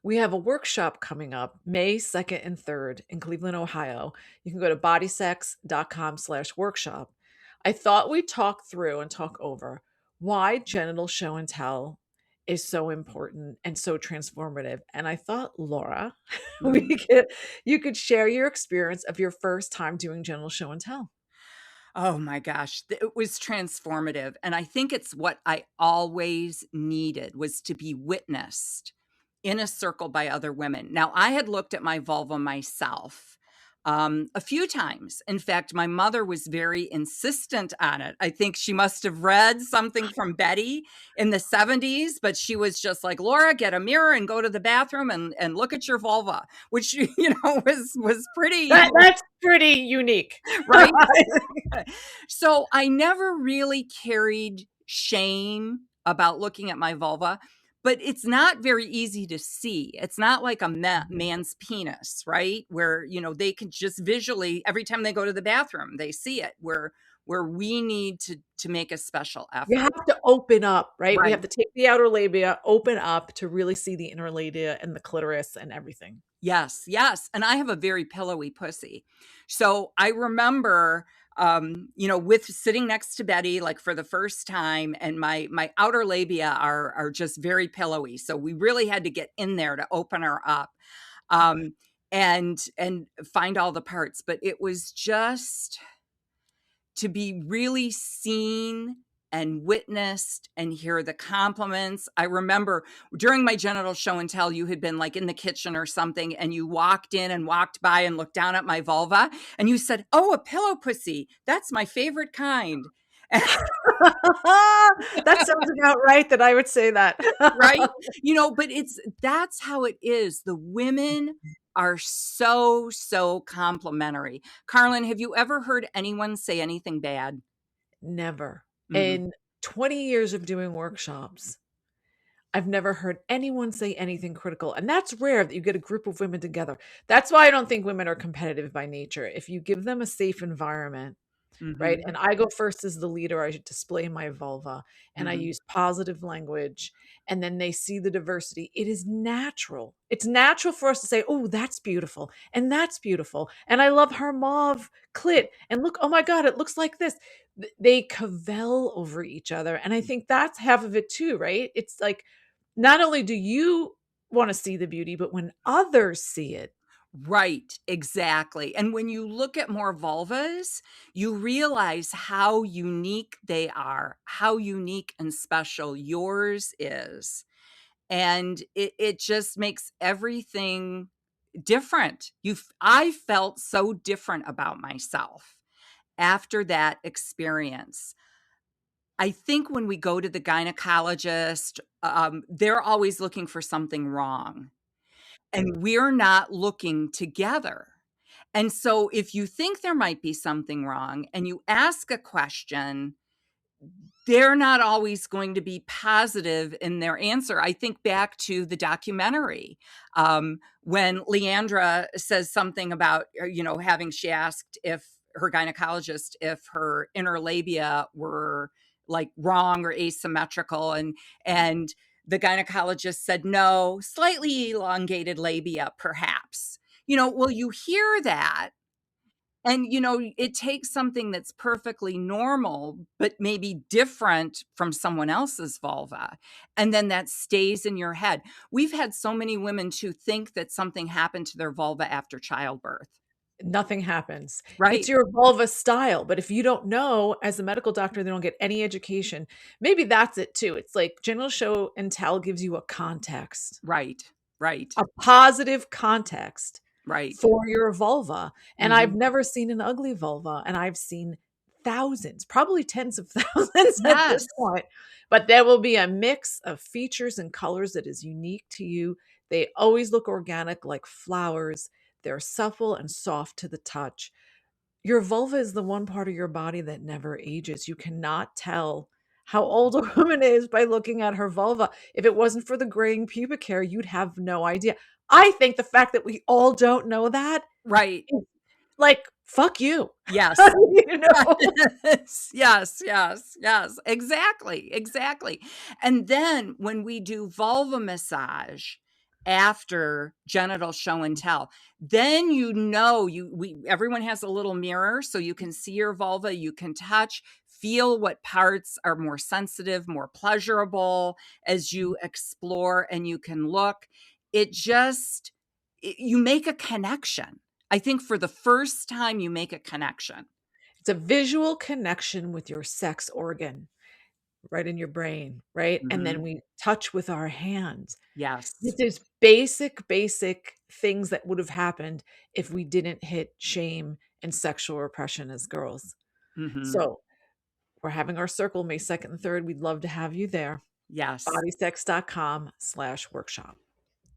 We have a workshop coming up May 2nd and 3rd in Cleveland, Ohio. You can go to bodysex.com/workshop. I thought we'd talk through and talk over why genital show and tell is so important and so transformative. And I thought, Laura, we Mhm. could you could share your experience of your first time doing genital show and tell. Oh my gosh, it was transformative, and I think it's what I always needed was to be witnessed in a circle by other women. Now, I had looked at my vulva myself, a few times. In fact, my mother was very insistent on it. I think she must have read something from Betty in the 70s, but she was just like, "Laura, get a mirror and go to the bathroom and look at your vulva," which, was pretty, That's pretty unique. right? So I never really carried shame about looking at my vulva, but it's not very easy to see. It's not like a man's penis, right? Where, they can just visually, every time they go to the bathroom, they see it, where we need to make a special You effort. have to open up, right? We Right. have to take the outer labia, open up to really see the inner labia and the clitoris and everything. Yes, yes. And I have a very pillowy pussy. So I remember, with sitting next to Betty, like for the first time, and my outer labia are just very pillowy. So we really had to get in there to open her up, and find all the parts. But it was just to be really seen and witnessed and hear the compliments. I remember during my genital show and tell, you had been like in the kitchen or something, and you walked in and walked by and looked down at my vulva, and you said, "Oh, a pillow pussy. That's my favorite kind." That sounds about right that I would say that. Right? But that's how it is. The women are so, so complimentary. Carlin, have you ever heard anyone say anything bad? Never. Mhm. In 20 years of doing workshops, I've never heard anyone say anything critical. And that's rare that you get a group of women together. That's why I don't think women are competitive by nature. If you give them a safe environment, right? Mhm. And I go first as the leader. I display my vulva and I Mhm. use positive language. And then they see the diversity. It is natural. It's natural for us to say, oh, that's beautiful. And that's beautiful. And I love her mauve clit. And look, oh my God, it looks like this. They cavell over each other. And I think that's half of it too, right? It's like, not only do you want to see the beauty, but when others see it, Right, exactly. And when you look at more vulvas, you realize how unique they are, how unique and special yours is. And it just makes everything different. I felt so different about myself after that experience. I think when we go to the gynecologist, they're always looking for something wrong, and we're not looking together. And so if you think there might be something wrong and you ask a question, they're not always going to be positive in their answer. I think back to the documentary, when Leandra says something about, she asked if her gynecologist, if her inner labia were like wrong or asymmetrical. And the gynecologist said, no, slightly elongated labia, perhaps. Well, you hear that, and, it takes something that's perfectly normal, but maybe different from someone else's vulva. And then that stays in your head. We've had so many women to think that something happened to their vulva after childbirth. nothing happens. It's Right. your vulva style. But if you don't know, as a medical doctor, they don't get any education. Maybe that's it too. It's like genital show and tell gives you a context, Right. Right. a positive context Right. for your vulva. And I've Mhm. never seen an ugly vulva, and I've seen thousands, probably tens of thousands at this Yes. point. But there will be a mix of features and colors that is unique to you. They always look organic like flowers. They're supple and soft to the touch. Your vulva is the one part of your body that never ages. You cannot tell how old a woman is by looking at her vulva. If it wasn't for the graying pubic hair, you'd have no idea. I think the fact that we all don't know that Right. is like, fuck you. Yes. You know? Yes, yes, yes, yes, exactly, exactly. And then when we do vulva massage after genital show and tell. Then you know everyone has a little mirror so you can see your vulva, you can touch, feel what parts are more sensitive, more pleasurable as you explore and you can look. It just you make a connection. I think for the first time you make a connection. It's a visual connection with your sex organ right in your brain, right? And then Mhm. we touch with our hands. This Yes. is basic things that would have happened if we didn't hit shame and sexual repression as girls. Mhm. So we're having our circle May 2nd and 3rd. We'd love to have you there. Yes. Bodysex.com/workshop.